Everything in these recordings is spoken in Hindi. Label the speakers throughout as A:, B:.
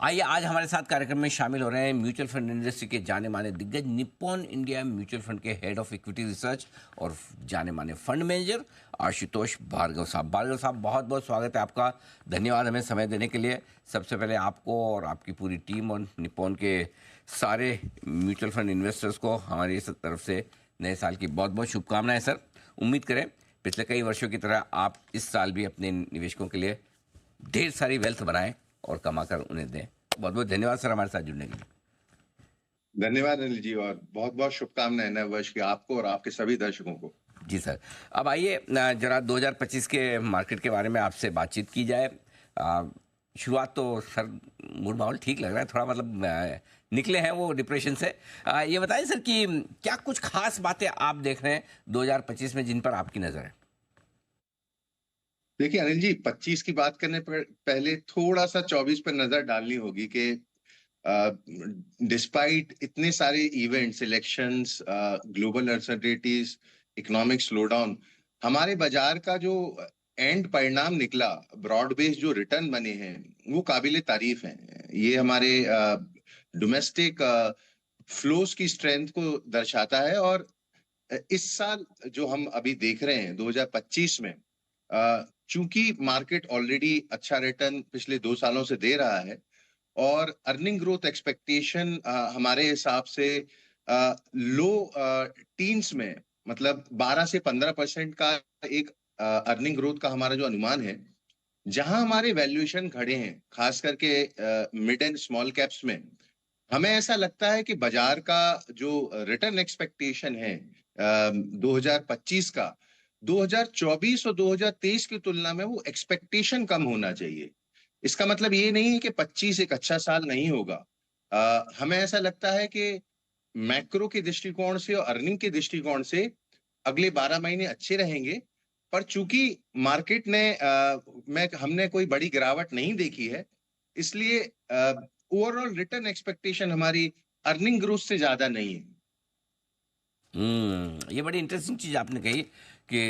A: आइए आज हमारे साथ कार्यक्रम में शामिल हो रहे हैं म्यूचुअल फंड इंडस्ट्री के जाने माने दिग्गज निप्पॉन इंडिया म्यूचुअल फंड के हेड ऑफ इक्विटी रिसर्च और जाने माने फंड मैनेजर आशुतोष भार्गव साहब। भार्गव साहब, बहुत बहुत स्वागत है आपका। धन्यवाद हमें समय देने के लिए। सबसे पहले आपको और आपकी पूरी टीम और निप्पॉन के सारे म्यूचुअल फंड इन्वेस्टर्स को हमारी इस तरफ से नए साल की बहुत बहुत शुभकामनाएं सर। उम्मीद करें पिछले कई वर्षों की तरह आप इस साल भी अपने निवेशकों के लिए ढेर सारी वेल्थ बनाएं और कमाकर उन्हें दें। बहुत बहुत धन्यवाद सर हमारे साथ जुड़ने के लिए।
B: धन्यवाद अनिल जी, और बहुत बहुत शुभकामनाएं नए वर्ष की आपको और आपके सभी दर्शकों को।
A: जी सर, अब आइए जरा 2025 के मार्केट के बारे में आपसे बातचीत की जाए। शुरुआत तो सर मूड माहौल ठीक लग रहा है, थोड़ा मतलब निकले हैं वो डिप्रेशन से। ये बताएं सर कि क्या कुछ खास बातें आप देख रहे हैं 2025 में जिन पर आपकी नज़र है।
B: देखिए अनिल जी, 25 की बात करने पर पहले थोड़ा सा 24 पर नजर डालनी होगी कि डिस्पाइट इतने सारे events, elections, global uncertainties, economic slowdown, हमारे बाजार का जो एंड परिणाम निकला, ब्रॉड बेस्ड जो रिटर्न बने हैं वो काबिले तारीफ हैं। ये हमारे डोमेस्टिक फ्लोस की स्ट्रेंथ को दर्शाता है। और इस साल जो हम अभी देख रहे हैं 2025 में, चूंकि मार्केट ऑलरेडी अच्छा रिटर्न पिछले 2 सालों से दे रहा है और अर्निंग ग्रोथ एक्सपेक्टेशन हमारे हिसाब से लो टीन्स में, मतलब 12 से 15% का एक अर्निंग ग्रोथ का हमारा जो अनुमान है, जहां हमारे वैल्यूएशन खड़े हैं खास करके मिड एंड स्मॉल कैप्स में, हमें ऐसा लगता है कि बाजार का जो रिटर्न एक्सपेक्टेशन है 2025 का, 2024 और 2023 की तुलना में वो एक्सपेक्टेशन कम होना चाहिए। इसका मतलब ये नहीं है कि 25 एक अच्छा साल नहीं होगा। हमें ऐसा लगता है कि मैक्रो के दृष्टिकोण से और अर्निंग के दृष्टिकोण से अगले 12 महीने अच्छे रहेंगे। पर चूंकि मार्केट ने में हमने कोई बड़ी गिरावट नहीं देखी है, इसलिए ओवरऑल रिटर्न एक्सपेक्टेशन हमारी अर्निंग ग्रोथ से ज्यादा नहीं है।
A: ये बड़ी इंटरेस्टिंग चीज़ आपने कही कि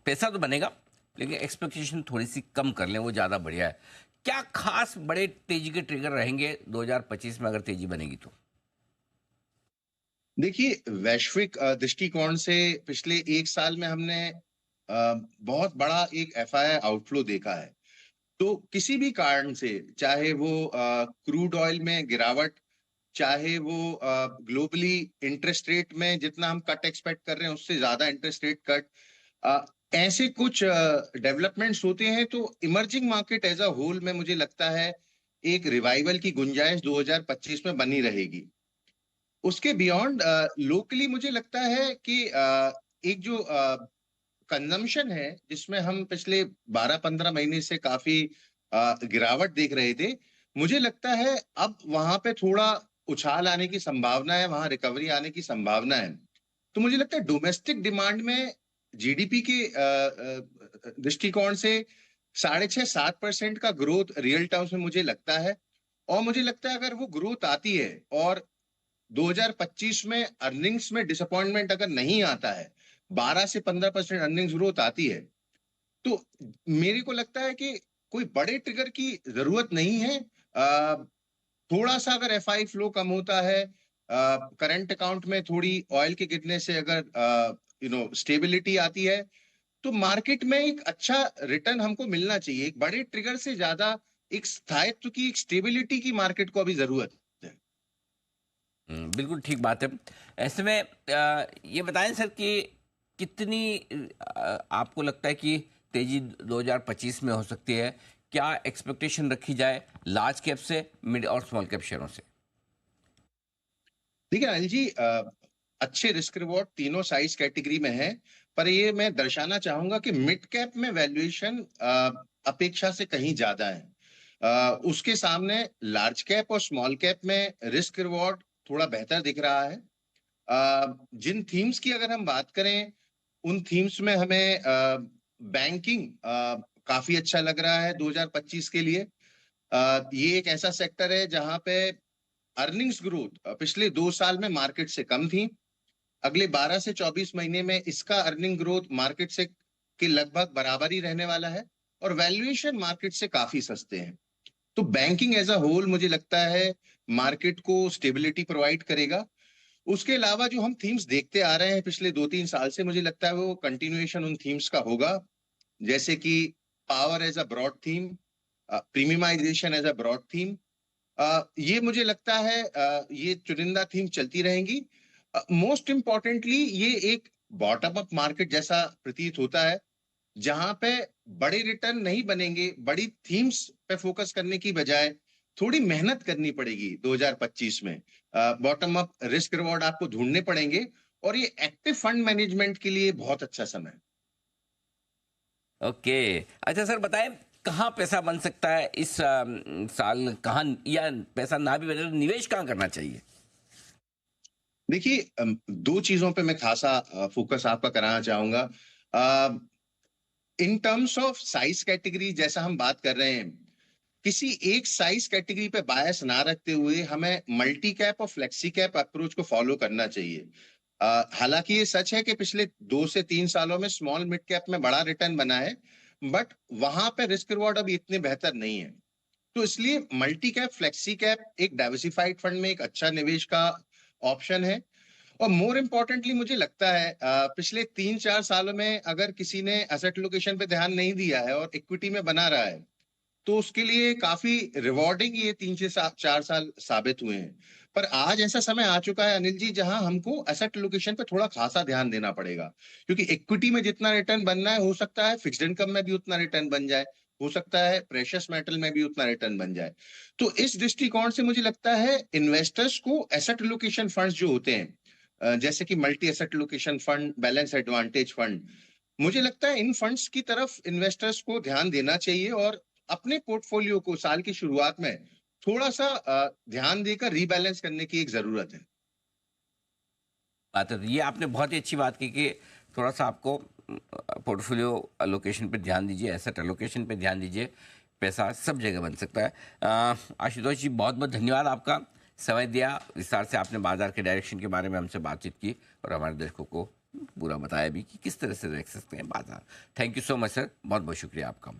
A: पैसा तो बनेगा लेकिन एक्सपेक्टेशन थोड़ी सी कम कर लें, वो ज़्यादा बढ़िया है। क्या खास बड़े तेजी के ट्रिगर रहेंगे 2025 में अगर तेजी बनेगी तो?
B: देखिए, वैश्विक दृष्टिकोण से पिछले एक साल में हमने बहुत बड़ा एक एफआईआई आउटफ्लो देखा है। तो किसी भी कारण से, चाहे वो क्रूड ऑयल में गिरावट, चाहे वो ग्लोबली इंटरेस्ट रेट में जितना हम कट एक्सपेक्ट कर रहे हैं उससे ज्यादा इंटरेस्ट रेट कट, ऐसे कुछ डेवलपमेंट्स होते हैं, तो emerging market as a whole में मुझे लगता है एक रिवाइवल की गुंजाइश 2025 में बनी रहेगी। उसके बियॉन्ड लोकली मुझे लगता है कि एक जो कंजम्पशन है, जिसमें हम पिछले 12-15 महीने से काफी गिरावट देख रहे थे, मुझे लगता है अब वहां पे थोड़ा उछाल आने की संभावना है, वहां रिकवरी आने की संभावना है। तो मुझे लगता है डोमेस्टिक डिमांड में जीडीपी के दृष्टिकोण से 6.5-7% का ग्रोथ रियल टर्म्स में मुझे लगता है। और मुझे लगता है अगर वो ग्रोथ आती है और 2025 में अर्निंग्स में डिसअपॉइंटमेंट अगर नहीं आता है, 12 से 15% अर्निंग्स ग्रोथ आती है, तो मेरे को लगता है कि कोई बड़े ट्रिगर की जरूरत नहीं है। थोड़ा सा अगर एफआई फ्लो कम होता है, करंट अकाउंट में थोड़ी ऑयल के गिरने से अगर स्टेबिलिटी आती है, तो मार्केट में एक अच्छा रिटर्न हमको मिलना चाहिए। एक बड़े ट्रिगर से ज्यादा एक स्थायित्व की, एक स्टेबिलिटी की मार्केट को अभी जरूरत है।
A: बिल्कुल ठीक बात है। ऐसे में ये बताएं सर कि कितनी आपको लगता है कि तेजी 2025 में हो सकती है? क्या एक्सपेक्टेशन रखी जाए लार्ज कैप से, मिड और स्मॉल कैप शेयरों से?
B: देखिए अनिल जी, अच्छे रिस्क रिवॉर्ड तीनों साइज कैटेगरी में है, पर ये मैं दर्शाना चाहूंगा कि मिड कैप में वैल्यूएशन अपेक्षा से कहीं ज्यादा है। उसके सामने लार्ज कैप और स्मॉल कैप में रिस्क रिवॉर्ड थोड़ा बेहतर दिख रहा है। जिन थीम्स की अगर हम बात करें, उन थीम्स में हमें बैंकिंग काफी अच्छा लग रहा है 2025 के लिए। ये एक ऐसा सेक्टर है जहां पे अर्निंग्स ग्रोथ पिछले 2 साल में मार्केट से कम थी। अगले 12 से 24 महीने में इसका अर्निंग ग्रोथ मार्केट से के लगभग बराबर ही रहने वाला है और वैल्यूएशन मार्केट से काफी सस्ते हैं। तो बैंकिंग एज अ होल मुझे लगता है मार्केट को स्टेबिलिटी प्रोवाइड करेगा। उसके अलावा जो हम थीम्स देखते आ रहे हैं पिछले 2-3 साल से, मुझे लगता है वो कंटिन्यूएशन उन थीम्स का होगा। जैसे कि power as a broad theme, premiumisation as a broad theme, ये मुझे लगता है ये चुनिंदा थीम चलती रहेंगी। मोस्ट इम्पोर्टेंटली ये एक बॉटम अप मार्केट जैसा प्रतीत होता है, जहां पे बड़े रिटर्न नहीं बनेंगे, बड़ी थीम्स पे फोकस करने की बजाय थोड़ी मेहनत करनी पड़ेगी 2025 में। बॉटम अप रिस्क रिवॉर्ड आपको ढूंढने पड़ेंगे, और ये एक्टिव फंड मैनेजमेंट के लिए बहुत अच्छा समय है।
A: ओके। अच्छा सर बताएं, कहाँ पैसा बन सकता है इस साल, कहाँ, या पैसा ना भी बने तो निवेश कहाँ करना चाहिए?
B: देखिए, दो चीजों पे मैं खासा फोकस आपका कराना चाहूंगा। In terms of size category, जैसा हम बात कर रहे हैं, किसी एक साइज कैटेगरी पे बायस ना रखते हुए हमें मल्टी कैप और फ्लेक्सी कैप अप्रोच को फॉलो करना चाहिए। हालांकि ये सच है कि पिछले 2 से 3 सालों में स्मॉल मिड कैप में बड़ा रिटर्न बना है, बट वहां पे रिस्क रिवॉर्ड अभी इतने बेहतर नहीं है। तो इसलिए मल्टी कैप फ्लेक्सी कैप एक डाइवर्सिफाइड फंड में एक अच्छा निवेश का ऑप्शन है। और मोर इम्पोर्टेंटली मुझे लगता है पिछले 3-4 सालों में अगर किसी ने एसेट लोकेशन पे ध्यान नहीं दिया है और इक्विटी में बना रहा है, तो उसके लिए काफी रिवॉर्डिंग ये 3 से 4 साल साबित हुए हैं। पर आज ऐसा समय आ चुका है अनिल जी, जहां हमको एसेट लोकेशन पे थोड़ा खासा ध्यान देना पड़ेगा, क्योंकि इक्विटी में जितना रिटर्न बनना है, हो सकता है फिक्स्ड इनकम में भी उतना रिटर्न बन जाए, हो सकता है प्रेशियस मेटल में भी उतना रिटर्न बन जाए। तो इस दृष्टिकोण से मुझे लगता है इन्वेस्टर्स को एसेट लोकेशन फंड्स जो होते हैं, जैसे कि multi asset location fund, balance advantage fund, मुझे लगता है इन फंड्स की तरफ इन्वेस्टर्स को ध्यान देना चाहिए, और अपने पोर्टफोलियो को साल की शुरुआत में थोड़ा सा ध्यान देकर रीबैलेंस करने की एक जरूरत है।
A: बात है, तो ये आपने बहुत ही अच्छी बात की कि थोड़ा सा आपको पोर्टफोलियो अलोकेशन पे ध्यान दीजिए, एसेट अलोकेशन पे ध्यान दीजिए। पैसा सब जगह बन सकता है। आशुतोष जी, बहुत बहुत धन्यवाद आपका, समय दिया, विस्तार से आपने बाजार के डायरेक्शन के बारे में हमसे बातचीत की और हमारे दर्शकों को पूरा बताया भी कि किस तरह से देख सकते हैं बाजार। Thank you so much sir, बहुत बहुत शुक्रिया आपका।